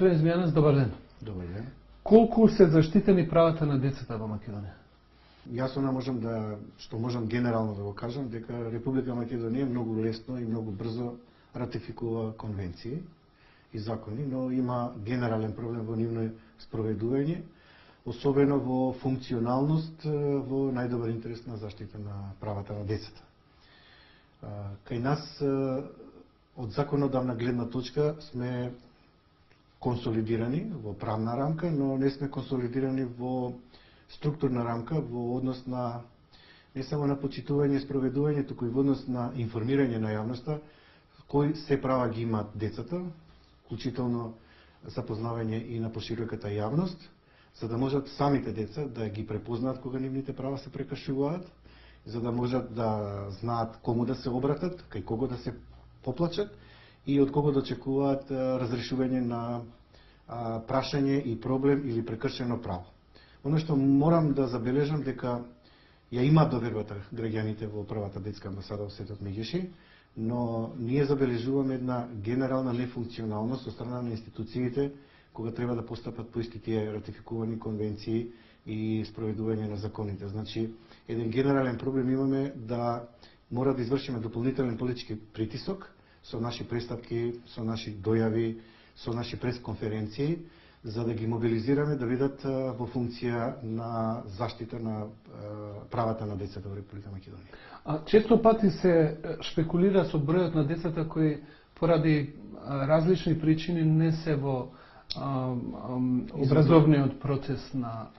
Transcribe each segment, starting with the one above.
Господин Змијанец, добар ден. Добар ден. Колку се заштитени правата на децата во Македонија? Јасно не можам што можам генерално да го кажам, дека Република Македонија многу лесно и многу брзо ратификува конвенции и закони, но има генерален проблем во нивно спроведување, особено во функционалност, во најдобар интерес на заштита на правата на децата. Кај нас, од законодавна гледна точка, сме консолидирани во правна рамка, но не сме консолидирани во структурна рамка во однос на не само на почитување и спроведување, туку и во однос на информирање на јавноста кои се права ги имаат децата, вклучително запознавање и на пошироката јавност, за да можат самите деца да ги препознаат кога нивните права се прекршуваат, за да можат да знаат кому да се обратат, кај кого да се поплачат и од кого да очекуваат разрешување на прашање и проблем или прекршено право. Оно што морам да забележам дека ја има довербата граѓаните во првата детска амбасада во Светот Меѓиши, но ние забележуваме една генерална нефункционалност од страна на институциите кога треба да постапат по исти тие ратификувани конвенции и спроведување на законите. Значи, еден генерален проблем имаме да мора да извршиме дополнителен политички притисок со наши престапки, со наши дојави, со наши пресконференции, за да ги мобилизираме да бидат во функција на заштита на правата на децата во Република Македонија. Често пати се шпекулира со бројот на децата кои поради различни причини не се во образовниот процес на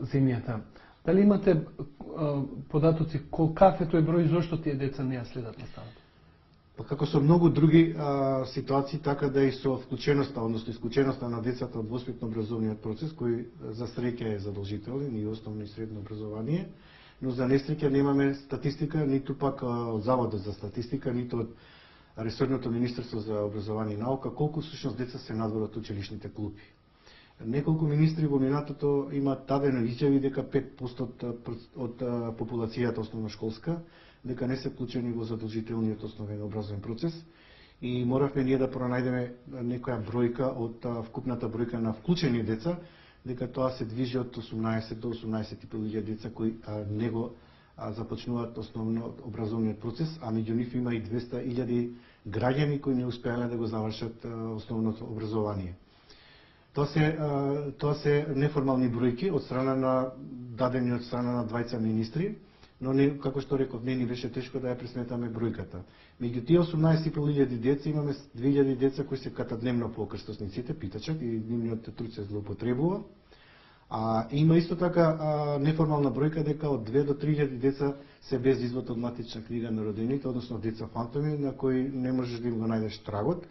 земјата. Дали имате податоци каков е тој број, зошто тие деца не ја следат наставата? Па како со многу други ситуации, така да и со вклученоста, односно исклученоста на децата од воспитно образовниот процес, кој за среќа е задолжителен и основно и средно образование, но за несреќа немаме статистика, ниту пак од Заводот за статистика, ниту од Ресорното Министерство за образование и наука, колку всушност деца се надвор од училишните клупи. Неколку министри во минатото имаат дадено изјави дека 5% од популацијата основношколска дека не се вклучени во задолжителниот основен образовен процес и моравме ние да пронајдеме некоја бројка од вкупната бројка на вклучени деца, дека тоа се движи од 18 до 18.000 деца кои не го започнуваат основно образовниот процес, а меѓу нив има и 200.000 граѓани кои не успеале да го завршат основното образование. Тоа се неформални бројки од страна на дадени од страна на двајца министри, но не, како што реков, не ни беше тешко да ја пресметаме бројката. Меѓу тие 18.000 деца имаме 2.000 деца кои се катадневно по крстосниците, питачат и нивниот труд се злоупотребува. Има исто така неформална бројка дека од 2 до 3.000 деца се без извод од матична книга на родените, односно деца фантоми на кои не можеш да им го најдеш трагот.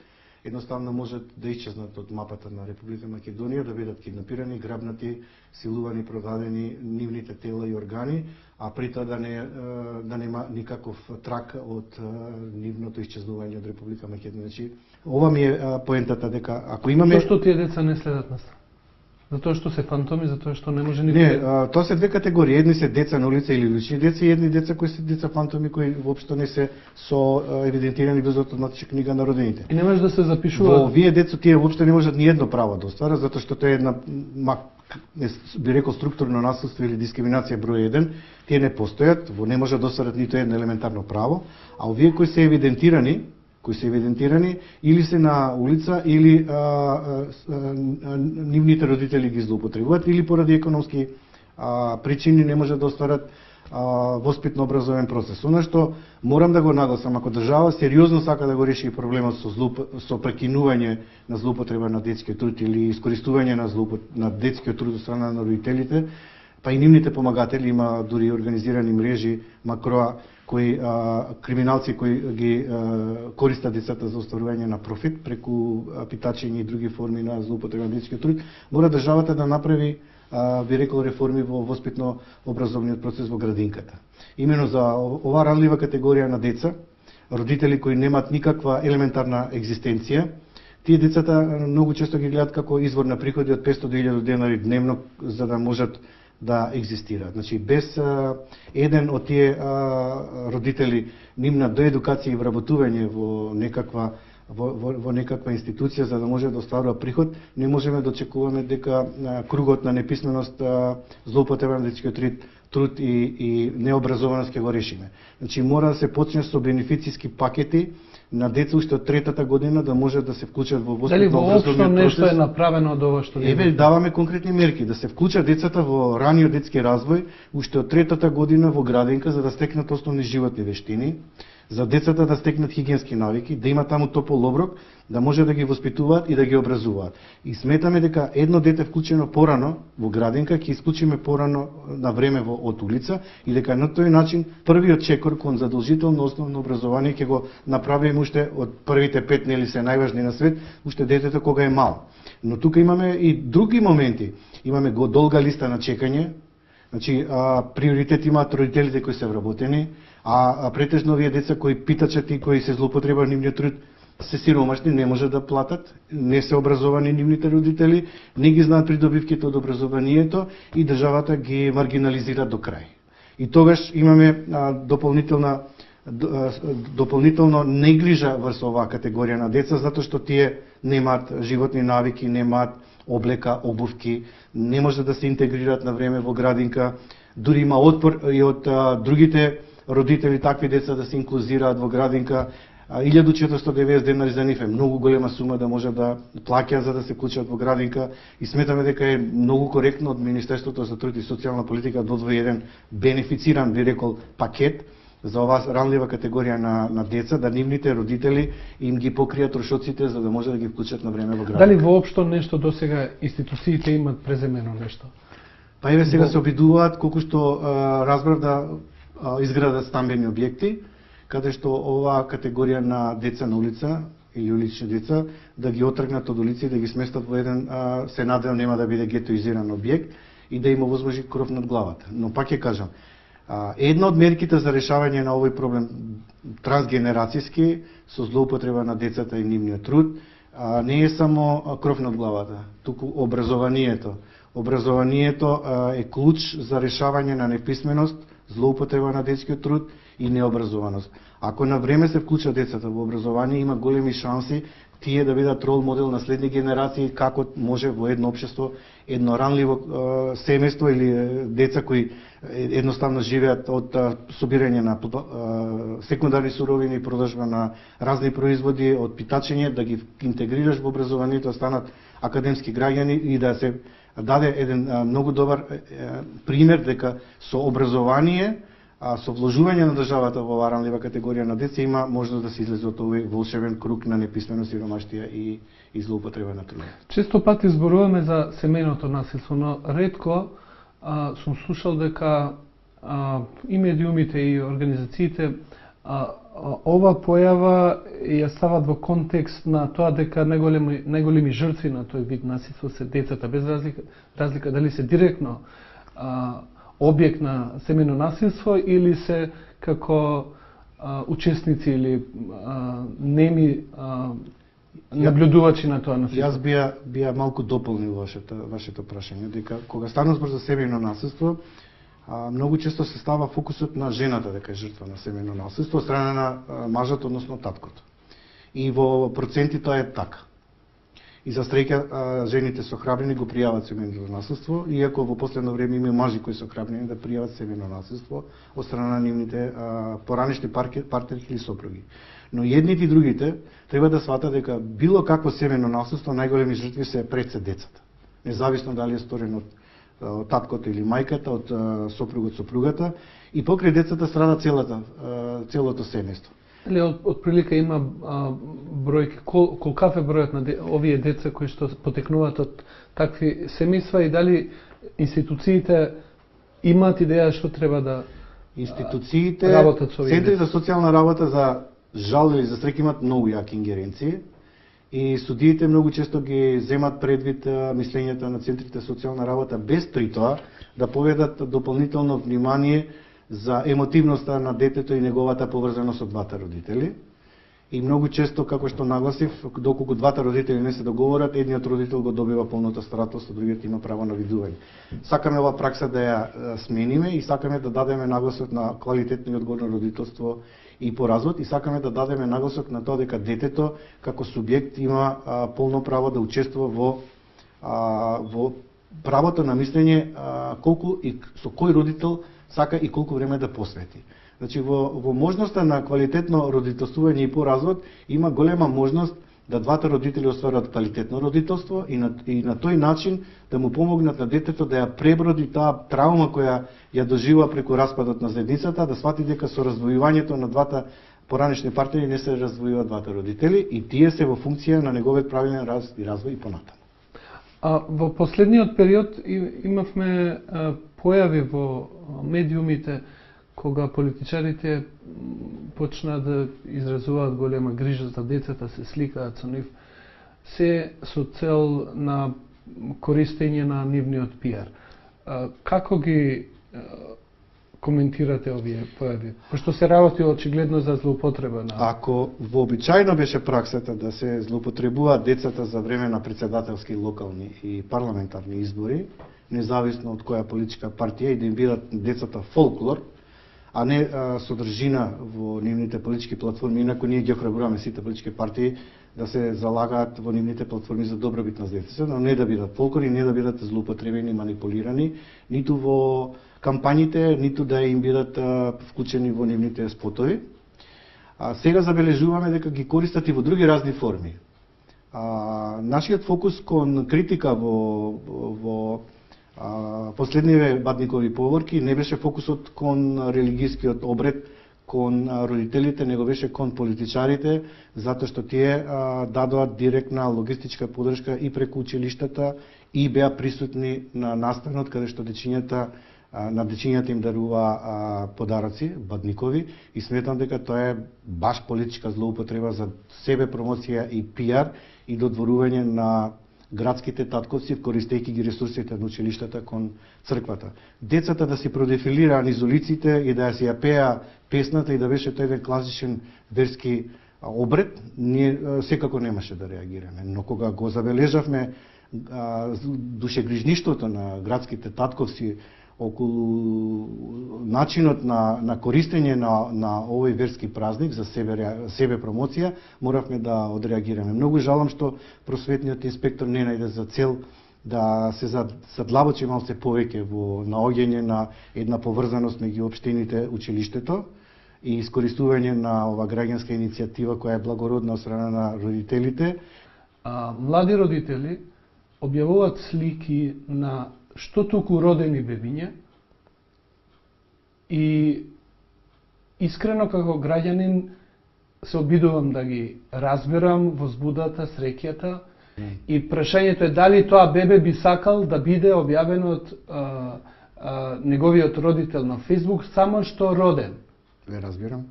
Едноставно можат да исчезнат од мапата на Република Македонија, да бидат киднапирани, грабнати, силувани, продадени нивните тела и органи, а при тоа да нема никаков трак од нивното исчезнување од Република Македонија. Значи, ова ми е поентата дека ако имаме... Зошто тие деца не следат настава? Затоа што се фантоми, затоа што не може никој... Не, тоа се две категории. Едни се деца на улица или лични деца и едни деца кои се деца фантоми кои воопшто не се со евидентирани без автоматична книга на родените. И не може да се запишуваат. Во овие деца тие воопшто не можат ни едно право да остварат, затоа што тоа е една би рекол структурно насилство или дискриминација број 1, тие не постојат, во не може да остварат ниту едно елементарно право, а овие кои се евидентирани или се на улица или нивните родители ги злоупотребуваат или поради економски причини не можат да остварат воспитно образовен процес. Она што морам да го нагласам, ако држава сериозно сака да го реши проблемот со прекинување на злоупотреба на детскиот труд или искористување на детскиот труд од страна на родителите, па и нивните помагатели, има дури организирани мрежи, макроа, криминалци кои ги користат децата за остварување на профит преку питачење и други форми на злоупотреба на детскиот труд, мора државата да направи би рекол реформи во воспитно образовниот процес во градинката. Имено за ова ранлива категорија на деца, родители кои немаат никаква елементарна екзистенција, тие децата многу често ги гледат како извор на приходи од 500 до 1000 денари дневно за да можат да екзистираат. Значи, без еден од тие родители нивна доедукација и вработување во некаква во некаква институција за да може да остварува приход, не можеме да очекуваме дека кругот на неписменост, злоупотреба на детскиот труд и необразованост ќе го решиме. Значи мора да се почне со бенефициски пакети на деца уште од третата година да може да се вклучат во воспитно образовниот процес. Дали воопшто нешто е направено од ова што Еве даваме конкретни мерки да се вклучат децата во раниот детски развој уште од третата година во градинка за да стекнат основни животни вештини, за децата да стекнат хигиенски навики, да има таму топол оброк, да може да ги воспитуваат и да ги образуваат. И сметаме дека едно дете вклучено порано во градинка ќе исклучиме порано на време од улица и дека на тој начин првиот чекор кон задолжително основно образование ќе го направиме уште од првите 5 нели се најважни на свет, уште детето кога е мал. Но тука имаме и други моменти. Имаме долга листа на чекање. Значи приоритет имаат родителите кои се вработени, а претежно овие деца кои питачат и кои се злоупотреба нивниот труд се сиромашни, не може да платат, не се образовани нивните родители, не ги знаат придобивките од образованието и државата ги маргинализира до крај. И тогаш имаме дополнително негрижа врз оваа категорија на деца, затоа што тие немаат животни навики, немаат облека, обувки, не може да се интегрираат на време во градинка, дури има отпор и од другите родители такви деца да се инклузираат во градинка. 1490 денари за нив е многу голема сума да може да плаќаат за да се вклучат во градинка и сметаме дека е многу коректно од Министерството за труд и социјална политика да одвои еден бенефициран, би рекол, пакет за оваа ранлива категорија на деца, да нивните родители им ги покријат трошоците за да може да ги вклучат на време во градинка. Дали воопшто нешто досега институциите имат преземено нешто? Па еве сега се обидуваат колку што разбрав да изградат стамбени објекти, каде што оваа категорија на деца на улица или улични деца да ги отргнат од улици и да ги сместат во еден, се надевам нема да биде гетоизиран објект и да им овозможи кров над главата. Но пак ќе кажам, една од мерките за решавање на овој проблем трансгенерацијски со злоупотреба на децата и нивниот труд не е само кров над главата, туку образованието. Образованието е клуч за решавање на неписменост, злоупотреба на детскиот труд и необразованост. Ако на време се вклучат децата во образование, има големи шанси тие да бидат рол модел на следни генерации како може во едно општество, едно ранливо семејство или деца кои едноставно живеат од собирање на секундарни суровини и продажба на разни производи, од питачење, да ги интегрираш во образованието, да станат академски граѓани и да се даде еден многу добар пример дека со образование, со вложување на државата во оваа ранлива категорија на деца има можност да се излезе од овој волшебен круг на неписменост, сиромаштија и злоупотреба на труд. Често пати зборуваме за семејното насилство, но ретко сум слушал дека и медиумите и организациите ова појава ја стават во контекст на тоа дека најголеми жртви на тој вид насилство се децата, без разлика дали се директно објект на семејно насилство или се како учесници или неми наблюдувачи на тоа насилство. Јас бија малку дополнил вашето прашање, дека кога станува збор за семејно насилство, многу често се става фокусот на жената дека е жртва на семејно насилство од страна на мажот, односно таткото. И во проценти тоа е така. И за среќа жените со храбрини го пријават семејното насилство, иако во последно време има мажи кои се храбрини да пријават семејно насилство од страна на нивните поранешни партнери или сопруги. Но едните и другите треба да сватат дека било какво семејно насилство најголеми жртви се пред се децата. Независно дали е сторено од таткото или мајката, од сопругот, сопругата, и покрај децата страда целото семејство. Или од прилика има бројки, колкав е бројот на овие деца кои што потекнуваат од такви семејства и дали институциите имаат идеја што треба да работат со овие центри за социјална работа за жал или за среќа имаат многу јаки ингеренции и судиите многу често ги земат предвид мислењето на центрите за социјална работа без при тоа да поведат дополнително внимание за емотивноста на детето и неговата поврзаност со двата родители. и многу често, како што нагласив, доколку двата родители не се договорат, едниот родител го добива полното старателство, другиот има право на видување. Сакаме оваа пракса да ја смениме и сакаме да дадеме нагласот на квалитетно и одговорно родителство и по развод, и сакаме да дадеме нагласок на тоа дека детето како субјект има полно право да учествува во правото на мислење колку и со кој родител сака и колку време да посвети. Значи во можноста на квалитетно родителствување и по развод има голема можност да двата родители остварат квалитетно родителство и на тој начин да му помогнат на детето да ја преброди таа траума која ја доживува преку распадот на заедницата, да свати дека со раздвојувањето на двата поранешни партнери не се раздвојуваат двата родители и тие се во функција на неговиот правилен развој и понатаму. Во последниот период имавме појави во медиумите кога политичарите почнаа да изразуваат голема грижа за децата, се сликаат со нив, се со цел на користење на нивниот пиар. Како ги коментирате овие појави? Пошто се работи очигледно за злоупотреба на... Ако вообичајно беше праксата да се злоупотребуваат децата за време на председателски, локални и парламентарни избори, независно од која политичка партија, и да им бидат децата фолклор, а не содржина во нивните политички платформи, инаку ние ги охрабруваме сите политички партии да се залагаат во нивните платформи за добробит на децата, но не да бидат фолклори, не да бидат злоупотребени, манипулирани, ниту во кампањите, ниту да им бидат вклучени во нивните спотови. Сега забележуваме дека ги користат и во други разни форми. Нашиот фокус кон критика во последниве Бадникови поворки не беше фокусот кон религискиот обред, кон родителите, него беше кон политичарите, затоа што тие дадоа директна логистичка подршка и преку училиштата и беа присутни на настанот каде што на дечињата им дарува подароци, Бадникови, и сметам дека тоа е баш политичка злоупотреба за себе промоција и пиар и додворување на градските татковци, користејќи ги ресурсите на училиштата кон црквата. Децата да си продефилираа низ улиците и да си ја пеа песната и да беше тој еден класичен верски обред, ние секако немаше да реагираме. Но кога го забележавме душегрижништвото на градските татковци околу начинот на користење на овој верски празник за себе промоција, моравме да одреагираме. Многу жалам што просветниот инспектор не најде за цел да се задлабочи малце повеќе во наоѓање на една поврзаност меѓу општините, училиштето и искористување на ова граѓанска иницијатива која е благородна од страна на родителите. Млади родители објавуваат слики на што туку родени бебиња и искрено како граѓанин се обидувам да ги разберам возбудата, среќата и прашањето е дали тоа бебе би сакал да биде објавено од неговиот родител на Facebook само што роден. Ве разбирам.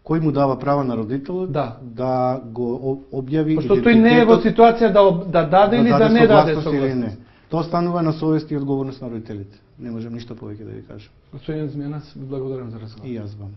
Кој му дава право на родителот да го објави идентитетот? Пошто тој не е во ситуација да даде или да не даде согласност. Тоа станува на совест и одговорност на родителите. Не можам ништо повеќе да ви кажам. Господин Змјанас, ви благодарам за разговор. И јас вам.